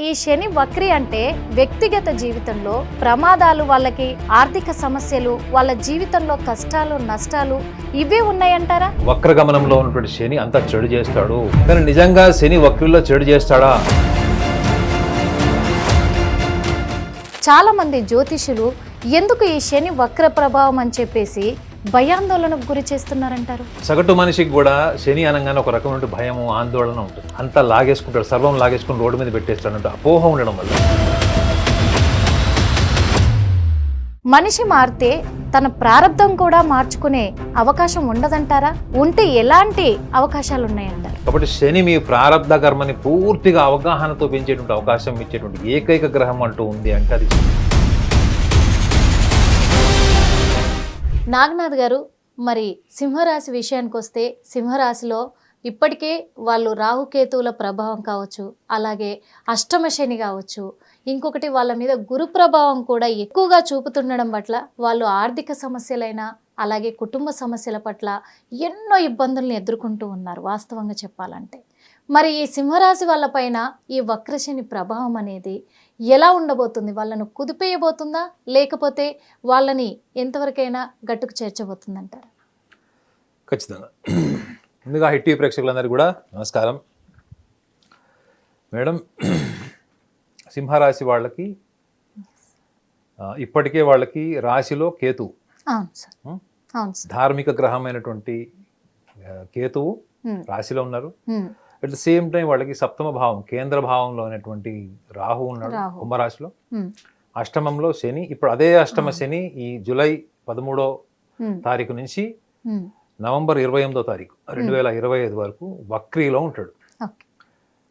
ఈ శని వక్రి అంటే వ్యక్తిగత జీవితంలో ప్రమాదాలు, వాళ్ళకి ఆర్థిక సమస్యలు, వాళ్ళ జీవితంలో కష్టాలు, నష్టాలు ఇవే ఉన్నాయంటారా? వక్రగమనంలో ఉన్నటువంటి శని అంతా చెడు చేస్తాడు. కానీ నిజంగా శని వక్రిలో చెడు చేస్తాడా? చాలా మంది జ్యోతిషులు ఎందుకు ఈ శని వక్ర ప్రభావం అని చెప్పేసి భయాందోళనకు గురి చేస్తున్నారంటారు. సగటు మనిషికి కూడా శని అనగానే ఒక రకమైన భయము, ఆందోళన ఉంటుంది. అంతా లాగేసుకుంటాడు, సర్వం లాగేసుకుని రోడ్డు మీద పెట్టేస్తాడంటే అపోహ ఉండడం వల్ల. మనిషి మారితే తన ప్రారంధం కూడా మార్చుకునే అవకాశం ఉండదంటారా? ఉంటే ఎలాంటి అవకాశాలు ఉన్నాయంటారు? కాబట్టి శని మీ ప్రారంధ కర్మని పూర్తిగా అవగాహనతో పెంచేటువంటి అవకాశం ఇచ్చేటువంటి ఏకైక గ్రహం అంటూ ఉంది అంటే అది నాగనాథ్ గారు, మరి సింహరాశి విషయానికి వస్తే సింహరాశిలో ఇప్పటికే వాళ్ళు రాహుకేతువుల ప్రభావం కావచ్చు, అలాగే అష్టమ శని కావచ్చు, ఇంకొకటి వాళ్ళ మీద గురు ప్రభావం కూడా ఎక్కువగా చూపుతుండడం పట్ల వాళ్ళు ఆర్థిక సమస్యలైనా అలాగే కుటుంబ సమస్యల పట్ల ఎన్నో ఇబ్బందులను ఎదుర్కొంటూ ఉన్నారు వాస్తవంగా చెప్పాలంటే. మరి ఈ సింహరాశి వాళ్ళపైన ఈ వక్రశని ప్రభావం అనేది ఎలా ఉండబోతుంది? వాళ్ళను కుదిపేయబోతుందా, లేకపోతే వాళ్ళని ఎంతవరకైనా గట్టుకు చేర్చబోతుందంటారు? ఖచ్చితంగా. ముందుగా హిట్ టీవీ ప్రేక్షకులందరికీ కూడా నమస్కారం. మేడం, సింహరాశి వాళ్ళకి ఇప్పటికే వాళ్ళకి రాశిలో కేతువు, ధార్మిక గ్రహమైనటువంటి కేతువు రాశిలో ఉన్నారు. అట్ ద సేమ్ టైం వాళ్ళకి సప్తమ భావం, కేంద్ర భావంలో అనేటువంటి రాహు ఉన్నాడు కుంభరాశిలో. అష్టమంలో శని, ఇప్పుడు అదే అష్టమ శని ఈ జూలై 13వ తారీఖు నుంచి నవంబర్ 28వ తారీఖు 2025 వరకు వక్రీలో ఉంటాడు.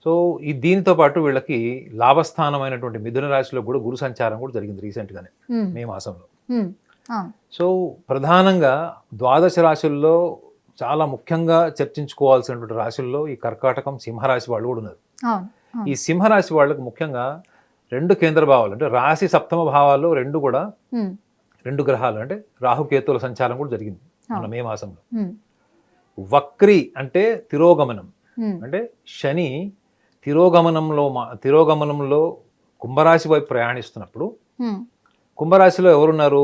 సో ఈ దీనితో పాటు వీళ్ళకి లాభస్థానమైనటువంటి మిథున రాశిలో కూడా గురు సంచారం కూడా జరిగింది రీసెంట్గానే, మే మాసంలో. సో ప్రధానంగా ద్వాదశ రాశుల్లో చాలా ముఖ్యంగా చర్చించుకోవాల్సినటువంటి రాశుల్లో ఈ కర్కాటకం, సింహరాశి వాళ్ళు కూడా ఉన్నారు. ఈ సింహరాశి వాళ్ళకు ముఖ్యంగా రెండు కేంద్ర భావాలు, అంటే రాశి సప్తమ భావాల్లో రెండు గ్రహాలు, అంటే రాహుకేతువుల సంచారం కూడా జరిగింది మన మే మాసంలో. వక్రి అంటే తిరోగమనం, అంటే శని తిరోగమనంలో కుంభరాశి వైపు ప్రయాణిస్తున్నప్పుడు కుంభరాశిలో ఎవరున్నారు?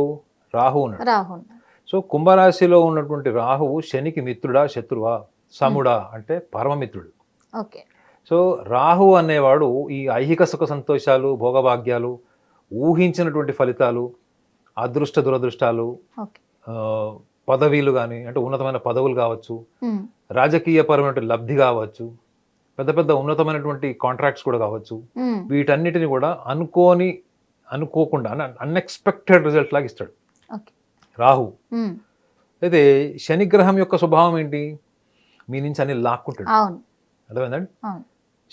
రాహు ఉన్నాడు. సో కుంభరాశిలో ఉన్నటువంటి రాహువు శనికి మిత్రుడా, శత్రువా, సముడా అంటే పరమమిత్రుడు. సో రాహు అనేవాడు ఈ ఐహిక సుఖ సంతోషాలు, భోగభాగ్యాలు, ఊహించినటువంటి ఫలితాలు, అదృష్ట దురదృష్టాలు, పదవీలు కానీ, అంటే ఉన్నతమైన పదవులు కావచ్చు, రాజకీయపరమైనటువంటి లబ్ధి కావచ్చు, పెద్ద పెద్ద ఉన్నతమైనటువంటి కాంట్రాక్ట్స్ కూడా కావచ్చు, వీటన్నిటిని కూడా అనుకోకుండా అన్ఎక్స్పెక్టెడ్ రిజల్ట్ లాగా ఇస్తాడు రాహు. అయితే శనిగ్రహం యొక్క స్వభావం ఏంటి? మీ నుంచి అన్ని లాక్కుంటాడు. అర్థమైందండి?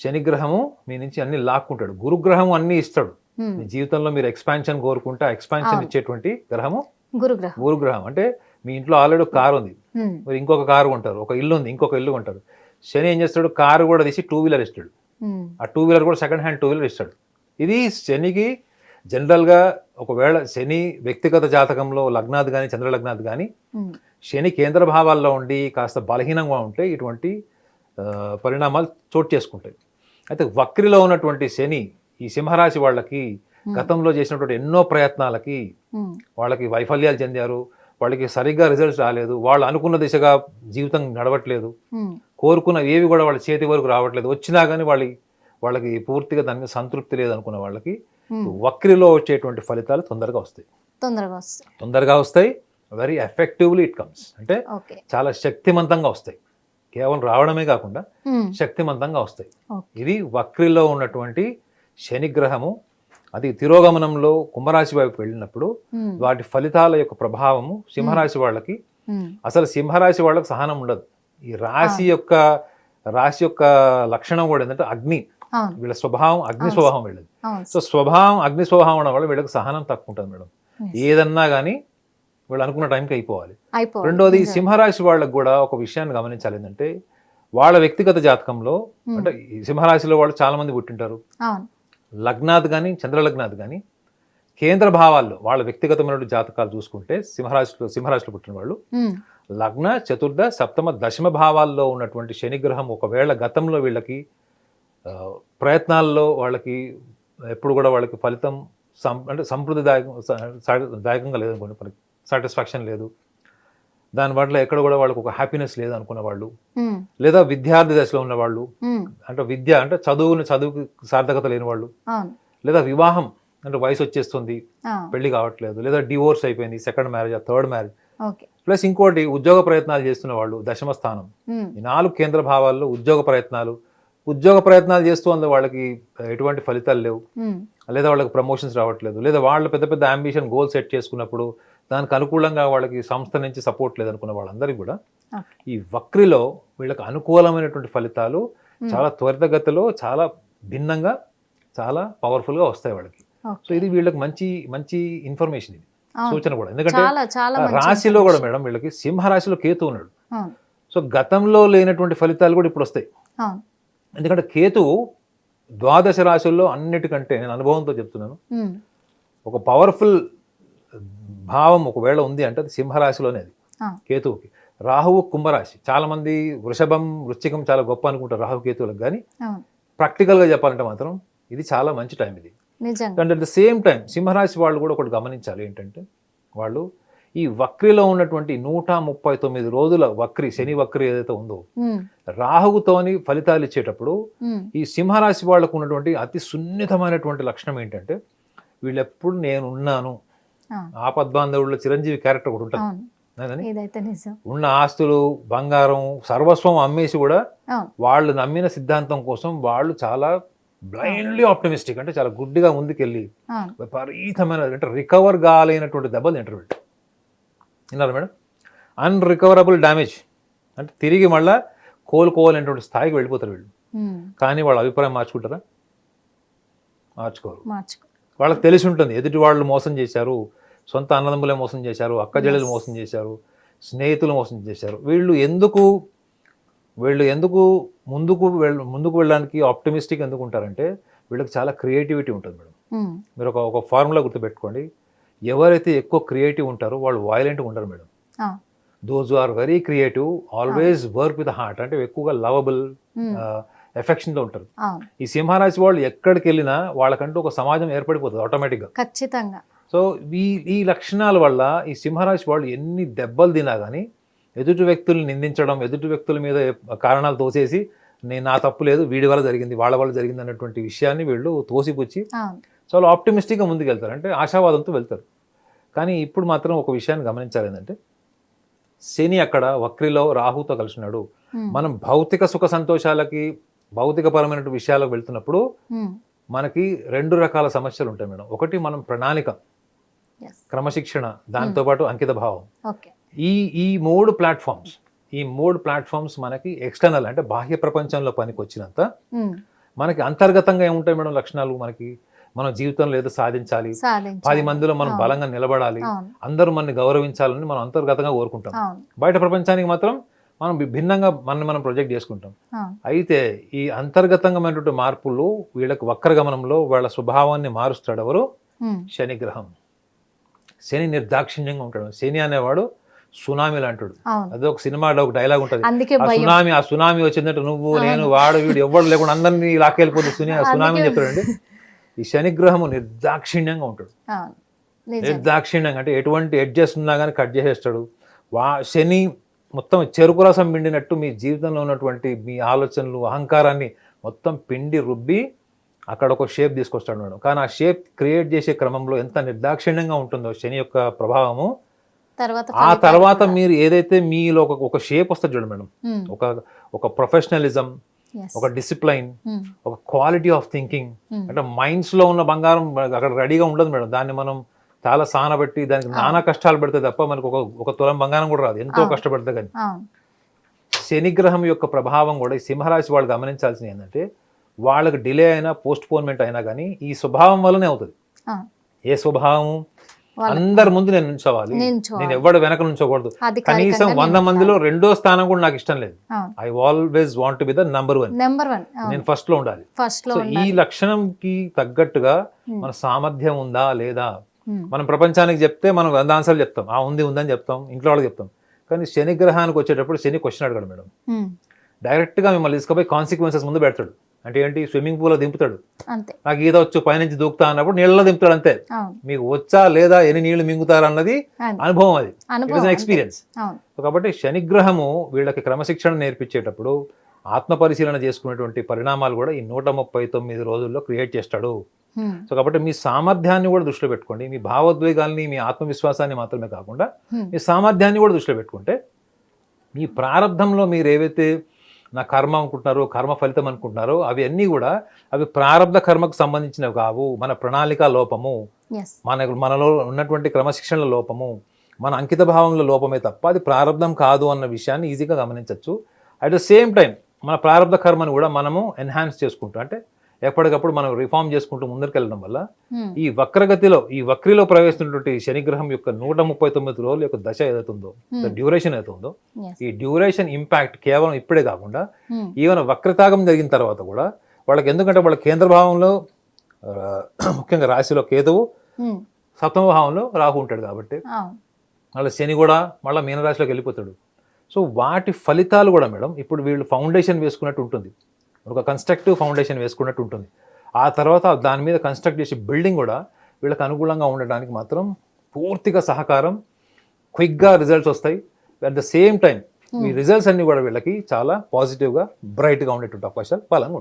శనిగ్రహము మీ నుంచి అన్ని లాక్కుంటాడు. గురుగ్రహం అన్ని ఇస్తాడు. మీ జీవితంలో మీరు ఎక్స్పాన్షన్ కోరుకుంటే ఆ ఎక్స్పాన్షన్ ఇచ్చేటువంటి గ్రహము గురుగ్రహం. అంటే మీ ఇంట్లో ఆల్రెడీ ఒక కారు ఉంది, మీరు ఇంకొక కారు కొంటారు, ఒక ఇల్లు ఉంది, ఇంకొక ఇల్లు కొంటారు. శని ఏం చేస్తాడు? కారు కూడా తీసి 2 వీలర్ ఇస్తాడు. ఆ 2 వీలర్ కూడా సెకండ్ హ్యాండ్ 2 వీలర్ ఇస్తాడు. ఇది శనికి జనరల్గా. ఒకవేళ శని వ్యక్తిగత జాతకంలో లగ్నాది కానీ, చంద్రలగ్నాది కానీ శని కేంద్ర భావాల్లో ఉండి కాస్త బలహీనంగా ఉంటే ఇటువంటి పరిణామాలు చోటు చేసుకుంటాయి. అయితే వక్రిలో ఉన్నటువంటి శని ఈ సింహరాశి వాళ్ళకి గతంలో చేసినటువంటి ఎన్నో ప్రయత్నాలకి వాళ్ళకి వైఫల్యాలు చెందారు. వాళ్ళకి సరిగ్గా రిజల్ట్స్ రాలేదు, వాళ్ళు అనుకున్న దిశగా జీవితం నడవట్లేదు, కోరుకున్న ఏవి కూడా వాళ్ళ చేతి వరకు రావట్లేదు. వచ్చినా కానీ వాళ్ళకి పూర్తిగా దాని మీద సంతృప్తి లేదు అనుకున్న వాళ్ళకి వక్రిలో వచ్చేటువంటి ఫలితాలు తొందరగా వస్తాయి. వెరీ ఎఫెక్టివ్లీ ఇట్ కమ్స్, అంటే చాలా శక్తివంతంగా వస్తాయి. కేవలం రావడమే కాకుండా శక్తివంతంగా వస్తాయి. ఇది వక్రిలో ఉన్నటువంటి శనిగ్రహము. అది తిరోగమనంలో కుంభరాశి వైపు వెళ్ళినప్పుడు వాటి ఫలితాల యొక్క ప్రభావము సింహరాశి వాళ్ళకి, అసలు సింహరాశి వాళ్ళకి సహనం ఉండదు. ఈ రాశి యొక్క లక్షణం కూడా ఏంటంటే అగ్ని. వీళ్ళ స్వభావం అగ్ని స్వభావం వీళ్ళది. సో అగ్ని స్వభావం ఉండడం వల్ల వీళ్ళకి సహనం తక్కువ ఉంటుంది మేడం. ఏదన్నా కానీ వీళ్ళు అనుకున్న టైంకి అయిపోవాలి. రెండోది సింహరాశి వాళ్ళకి కూడా ఒక విషయాన్ని గమనించాలి, ఏంటంటే వాళ్ళ వ్యక్తిగత జాతకంలో, అంటే సింహరాశిలో వాళ్ళు చాలా మంది పుట్టింటారు. లగ్నాది కానీ, చంద్రలగ్నాది కానీ కేంద్ర భావాల్లో వాళ్ళ వ్యక్తిగతమైన జాతకాలు చూసుకుంటే సింహరాశిలో పుట్టిన వాళ్ళు లగ్న, చతుర్థ, సప్తమ, దశమ భావాల్లో ఉన్నటువంటి శనిగ్రహం ఒకవేళ గతంలో వీళ్ళకి ప్రయత్నాల్లో వాళ్ళకి ఎప్పుడు కూడా వాళ్ళకి ఫలితం అంటే దాయకంగా లేదనుకోండి, మనకి సాటిస్ఫాక్షన్ లేదు, దాని పట్ల ఎక్కడ కూడా వాళ్ళకి ఒక హ్యాపీనెస్ లేదు అనుకున్న వాళ్ళు, లేదా విద్యార్థి దశలో ఉన్న వాళ్ళు, అంటే విద్య అంటే చదువుకి సార్థకత లేని వాళ్ళు, లేదా వివాహం అంటే వయసు వచ్చేస్తుంది పెళ్లి కావట్లేదు, లేదా డివోర్స్ అయిపోయింది, second marriage third marriage, plus ఇంకోటి ఉద్యోగ ప్రయత్నాలు చేస్తున్న వాళ్ళు, దశమ స్థానం. ఈ 4 కేంద్ర భావాల్లో ఉద్యోగ ప్రయత్నాలు చేస్తూ అందు వాళ్ళకి ఎటువంటి ఫలితాలు లేవు, లేదా వాళ్ళకి ప్రమోషన్స్ రావట్లేదు, లేదా వాళ్ళు పెద్ద పెద్ద అంబిషన్ గోల్ సెట్ చేసుకున్నప్పుడు దానికి అనుకూలంగా వాళ్ళకి సంస్థ నుంచి సపోర్ట్ లేదనుకున్న వాళ్ళందరికీ కూడా ఈ వక్రిలో వీళ్ళకి అనుకూలమైనటువంటి ఫలితాలు చాలా త్వరితగతిలో, చాలా భిన్నంగా, చాలా పవర్ఫుల్గా వస్తాయి వాళ్ళకి. సో ఇది వీళ్ళకి మంచి మంచి ఇన్ఫర్మేషన్, ఇది సూచన కూడా. ఎందుకంటే రాశిలో కూడా మేడం వీళ్ళకి సింహరాశిలో కేతు ఉన్నాడు. సో గతంలో లేనటువంటి ఫలితాలు కూడా ఇప్పుడు వస్తాయి. ఎందుకంటే కేతువు ద్వాదశ రాశుల్లో అన్నిటికంటే, నేను అనుభవంతో చెప్తున్నాను, ఒక పవర్ఫుల్ భావం ఒకవేళ ఉంది అంటే అది సింహరాశిలోనే, అది కేతువుకి. రాహువు కుంభరాశి, చాలా మంది వృషభం వృశ్చికం చాలా గొప్ప అనుకుంటారు రాహు కేతువులకు, కానీ ప్రాక్టికల్గా చెప్పాలంటే మాత్రం ఇది చాలా మంచి టైం ఇది. And at the same time సింహరాశి వాళ్ళు కూడా ఒకటి గమనించాలి, ఏంటంటే వాళ్ళు ఈ వక్రిలో ఉన్నటువంటి 139 రోజుల శని వక్రి ఏదైతే ఉందో రాహువుతోని ఫలితాలు ఇచ్చేటప్పుడు ఈ సింహరాశి వాళ్ళకు ఉన్నటువంటి అతి సున్నితమైనటువంటి లక్షణం ఏంటంటే వీళ్ళెప్పుడు నేనున్నాను, ఆపద్బాంధవుల్లో చిరంజీవి క్యారెక్టర్ ఒకటి ఉంటుంది. ఉన్న ఆస్తులు బంగారం సర్వస్వం అమ్మేసి కూడా వాళ్ళు నమ్మిన సిద్ధాంతం కోసం వాళ్ళు చాలా బ్లైండ్లీ ఆప్టమిస్టిక్, అంటే చాలా గుడ్డిగా ముందుకెళ్ళి విపరీతమైన అంటే రికవర్ కాలేనటువంటి దెబ్బలు తింటారు వీళ్ళు. విన్నారు మేడం? అన్రికవరబుల్ డ్యామేజ్ అంటే తిరిగి మళ్ళా కోలుకోవాలనేటువంటి స్థాయికి వెళ్ళిపోతారు వీళ్ళు. కానీ వాళ్ళ అభిప్రాయం మార్చుకుంటారా? మార్చుకోరు. వాళ్ళకి తెలిసి ఉంటుంది ఎదుటి వాళ్ళు మోసం చేశారు, సొంత అన్నదమ్ములే మోసం చేశారు, అక్కజెల్లెలు మోసం చేశారు, స్నేహితులు మోసం చేశారు. వీళ్ళు ఎందుకు ముందుకు వెళ్ళడానికి ఆప్టమిస్టిక్ ఎందుకు ఉంటారంటే వీళ్ళకి చాలా క్రియేటివిటీ ఉంటుంది మేడం. మీరు ఒక ఫార్ములా గుర్తుపెట్టుకోండి, ఎవరైతే ఎక్కువ క్రియేటివ్ ఉంటారో వాళ్ళు వైలెంట్గా ఉంటారు madam. Those are very creative, always work with heart, అంటే ఎక్కువగా లవబుల్, ఎఫెక్షన్తో ఉంటారు. ఈ సింహరాశి వాళ్ళు ఎక్కడికి వెళ్ళినా వాళ్ళకంటూ ఒక సమాజం ఏర్పడిపోతుంది ఆటోమేటిక్గా, ఖచ్చితంగా. సో ఈ లక్షణాల వల్ల ఈ సింహరాశి వాళ్ళు ఎన్ని దెబ్బలు తినా కానీ ఎదుటి వ్యక్తులు నిందించడం, ఎదుటి వ్యక్తుల మీద కారణాలు తోసేసి నా తప్పు లేదు, వీడి వల్ల జరిగింది, వాళ్ళ వల్ల జరిగింది అన్నటువంటి విషయాన్ని వీళ్ళు తోసిపుచ్చి చాలా ఆప్టిమిస్టిక్గా ముందుకెళ్తారు, అంటే ఆశావాదంతో వెళ్తారు. కానీ ఇప్పుడు మాత్రం ఒక విషయాన్ని గమనించాలి, ఏంటంటే శని అక్కడ వక్రిలో రాహుతో కలిసినాడు. మనం భౌతిక సుఖ సంతోషాలకి, భౌతికపరమైన విషయాలకు వెళ్తున్నప్పుడు మనకి 2 రకాల సమస్యలు ఉంటాయి మేడం. ఒకటి మనం ప్రణాళిక, క్రమశిక్షణ, దాంతోపాటు అంకిత భావం. ఈ 3 ప్లాట్ఫామ్స్ మనకి ఎక్స్టర్నల్ అంటే బాహ్య ప్రపంచంలో పనికి వచ్చినంత మనకి అంతర్గతంగా ఏముంటాయి మేడం లక్షణాలు? మనకి మన జీవితంలో ఏదో సాధించాలి, 10 మందిలో మనం బలంగా నిలబడాలి, అందరూ మనని గౌరవించాలని మనం అంతర్గతంగా కోరుకుంటాం. బయట ప్రపంచానికి మాత్రం మనం భిన్నంగా మనం ప్రొజెక్ట్ చేసుకుంటాం. అయితే ఈ అంతర్గతంగా మార్పులు వీళ్ళకి వక్రగమనంలో వాళ్ళ స్వభావాన్ని మారుస్తాడు ఎవరు? శని గ్రహం. శని నిర్దాక్షిణ్యంగా ఉంటాడు. శని అనేవాడు సునామీ లాంటాడు. అదే ఒక సినిమాలో ఒక డైలాగ్ ఉంటుంది, ఆ సునామీ వచ్చిందంటే నువ్వు నేను వాడు వీడు ఎవరు లేకుండా అందరినీ లాక్కెళ్ళిపోతుంది సునామీ అని చెప్తాడండి. ఈ శనిగ్రహము నిర్దాక్షిణ్యంగా ఉంటాడు. నిర్దాక్షిణ్యంగా అంటే ఎటువంటి అడ్జస్ట్ ఉన్నా కానీ కట్ చేసేస్తాడు. శని మొత్తం చెరుకు రసం పిండినట్టు మీ జీవితంలో ఉన్నటువంటి మీ ఆలోచనలు, అహంకారాన్ని మొత్తం పిండి రుబ్బి అక్కడ ఒక షేప్ తీసుకొస్తాడు మేడం. కానీ ఆ షేప్ క్రియేట్ చేసే క్రమంలో ఎంత నిర్దాక్షిణ్యంగా ఉంటుందో శని యొక్క ప్రభావము, ఆ తర్వాత మీరు ఏదైతే మీలో ఒక షేప్ వస్తుంది చూడండి మేడం, ఒక ప్రొఫెషనలిజం, ఒక డిసిప్లైన్, ఒక క్వాలిటీ ఆఫ్ థింకింగ్, అంటే మైండ్స్ లో ఉన్న బంగారం అక్కడ రెడీగా ఉండదు మేడం. దాన్ని మనం చాలా సానబెట్టి దానికి నానా కష్టాలు పెడితే తప్ప మనకు ఒక తులం బంగారం కూడా రాదు, ఎంతో కష్టపడితే. కానీ శనిగ్రహం యొక్క ప్రభావం కూడా ఈ సింహరాశి వాళ్ళు గమనించాల్సింది ఏంటంటే వాళ్ళకి డిలే అయినా, పోస్ట్ పోన్మెంట్ అయినా కానీ ఈ స్వభావం వల్లనే అవుతుంది. ఏ స్వభావం? అందరి ముందు నేను నిల్చోవాలి, నేను ఎవడు వెనక నుంచోకూడదు, కనీసం 100 మందిలో 2వ స్థానం కూడా నాకు ఇష్టం లేదు. I always want to be the number 1, నేను ఫస్ట్ లో ఉండాలి. సో ఈ లక్షణంకి తగ్గట్టుగా మన సామర్థ్యం ఉందా లేదా, మనం ప్రపంచానికి చెప్తే మనం 100 ఆన్సర్లు చెప్తాం, ఉందని చెప్తాం, ఇంట్లో వాళ్ళకి చెప్తాం. కానీ శని గ్రహానికి వచ్చేటప్పుడు శని క్వశ్చన్ అడగడు మేడం, డైరెక్ట్గా మిమ్మల్ని తీసుకుపోయి కాన్సిక్వెన్సెస్ ముందు పెడతాడు. అంటే ఏంటి, స్విమ్మింగ్ పూల్లో దింపుతాడు. అంతే. నాకు ఈత వచ్చు, పైనుంచి దూకుతా అన్నప్పుడు నీళ్ళలో దింపుతాడు అంతే. అవును. మీకు వచ్చా లేదా, ఎన్ని నీళ్లు మింగుతారు అన్నది అనుభవం, అది అనుభవం, ఎక్స్పీరియన్స్. అవును. కాబట్టి శనిగ్రహము వీళ్ళకి క్రమశిక్షణ నేర్పించేటప్పుడు ఆత్మ పరిశీలన చేసుకునేటువంటి పరిణామాలు కూడా ఈ 139 రోజుల్లో క్రియేట్ చేస్తాడు. సో కాబట్టి మీ సామర్థ్యాన్ని కూడా దృష్టిలో పెట్టుకోండి. మీ భావోద్వేగాల్ని, మీ ఆత్మవిశ్వాసాన్ని మాత్రమే కాకుండా మీ సామర్థ్యాన్ని కూడా దృష్టిలో పెట్టుకుంటే మీ ప్రారంధంలో మీరు ఏవైతే నా కర్మ అనుకుంటున్నారో, కర్మ ఫలితం అనుకుంటున్నారో, అవి అన్నీ కూడా అవి ప్రారంధ కర్మకు సంబంధించినవి కావు. మన ప్రణాళిక లోపము, మనలో ఉన్నటువంటి క్రమశిక్షణల లోపము, మన అంకిత భావంలో లోపమే తప్ప అది ప్రారంధం కాదు అన్న విషయాన్ని ఈజీగా గమనించవచ్చు. అట్ ద సేమ్ టైం మన ప్రారంధ కర్మను కూడా మనము ఎన్హాన్స్ చేసుకుంటూ, అంటే ఎప్పటికప్పుడు మనం రిఫార్మ్ చేసుకుంటూ ముందరికి వెళ్ళడం వల్ల ఈ వక్రిలో ప్రవేశిస్తున్నటువంటి శనిగ్రహం యొక్క 139 రోజుల యొక్క దశ ఏదైతుందో, డ్యూరేషన్ ఏదైతుందో, ఈ డ్యూరేషన్ ఇంపాక్ట్ కేవలం ఇప్పుడే కాకుండా ఈవెన్ వక్రతాగం జరిగిన తర్వాత కూడా వాళ్ళకి, ఎందుకంటే వాళ్ళ కేంద్ర భావంలో ముఖ్యంగా రాశిలో కేతువు, సప్తమ భావంలో రాహు ఉంటాడు కాబట్టి వాళ్ళ శని కూడా మళ్ళీ మీనరాశిలోకి వెళ్ళిపోతాడు. సో వాటి ఫలితాలు కూడా మేడం ఇప్పుడు వీళ్ళు ఫౌండేషన్ వేసుకున్నట్టు ఉంటుంది, ఒక కన్స్ట్రక్టివ్ ఫౌండేషన్ వేసుకున్నట్టు ఉంటుంది. ఆ తర్వాత దాని మీద కన్స్ట్రక్ట్ చేసే బిల్డింగ్ కూడా వీళ్ళకి అనుకూలంగా ఉండడానికి మాత్రం పూర్తిగా సహకారం, క్విక్గా రిజల్ట్స్ వస్తాయి. అట్ ద సేమ్ టైం ఈ రిజల్ట్స్ అన్ని కూడా వీళ్ళకి చాలా పాజిటివ్గా, బ్రైట్గా ఉండేటువంటి అవకాశాలు బలంగా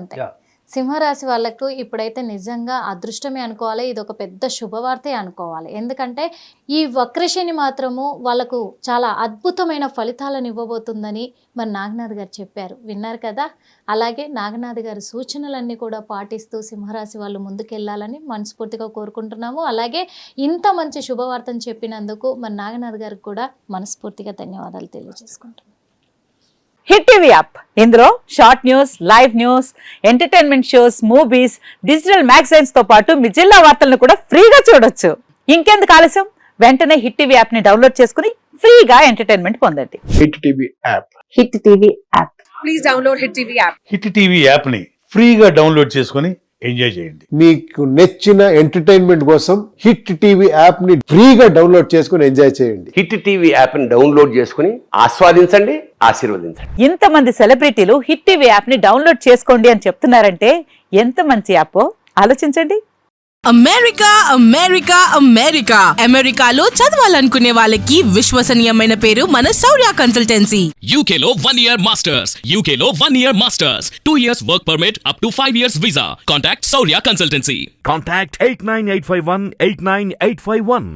ఉంటాయి. సింహరాశి వాళ్ళకు ఇప్పుడైతే నిజంగా అదృష్టమే అనుకోవాలి, ఇది ఒక పెద్ద శుభవార్తే అనుకోవాలి. ఎందుకంటే ఈ వక్రశని మాత్రము వాళ్ళకు చాలా అద్భుతమైన ఫలితాలను ఇవ్వబోతుందని మరి నాగనాథ్ గారు చెప్పారు, విన్నారు కదా. అలాగే నాగనాథ్ గారి సూచనలన్నీ కూడా పాటిస్తూ సింహరాశి వాళ్ళు ముందుకెళ్ళాలని మనస్ఫూర్తిగా కోరుకుంటున్నాము. అలాగే ఇంత మంచి శుభవార్తను చెప్పినందుకు మరి నాగనాథ్ గారికి కూడా మనస్ఫూర్తిగా ధన్యవాదాలు తెలియజేసుకుంటున్నాం. హిట్ టీవీ యాప్, ఇందులో short news, live news, entertainment shows, movies, digital magazines తో పాటు మీ జిల్లా వార్తలను కూడా ఫ్రీగా చూడొచ్చు. ఇంకెందుకు ఆలస్యం, వెంటనే హిట్ టీవీ యాప్ ని డౌన్లోడ్ చేసుకుని ఫ్రీగా ఎంటర్టైన్మెంట్ పొందండి. Hit TV app. Hit TV app. Please download hit TV app. Hit TV app ని ఫ్రీగా డౌన్లోడ్ చేసుకుని ఎంజాయ్ చేయండి. మీకు నచ్చిన ఎంటర్టైన్మెంట్ కోసం హిట్ టీవీ యాప్ ని ఫ్రీగా డౌన్లోడ్ చేసుకుని ఎంజాయ్ చేయండి. హిట్ టీవీ యాప్ ని డౌన్లోడ్ చేసుకుని ఆస్వాదించండి, ఆశీర్వదించండి. ఇంతమంది సెలబ్రిటీలు హిట్ టీవీ యాప్ ని డౌన్లోడ్ చేసుకోండి అని చెప్తున్నారంటే ఎంత మంచి యాప్ ఆలోచించండి. అమెరికా అమెరికా అమెరికా అమెరికాలో చదవాలనుకునే వాళ్ళకి విశ్వసనీయమైన పేరు మన శౌర్య కన్సల్టెన్సీ. UK లో 1 year masters, UK లో 1 year masters, 2 years work permit up to 5 years visa. Contact Shaurya Consultancy. Contact 89851 89851.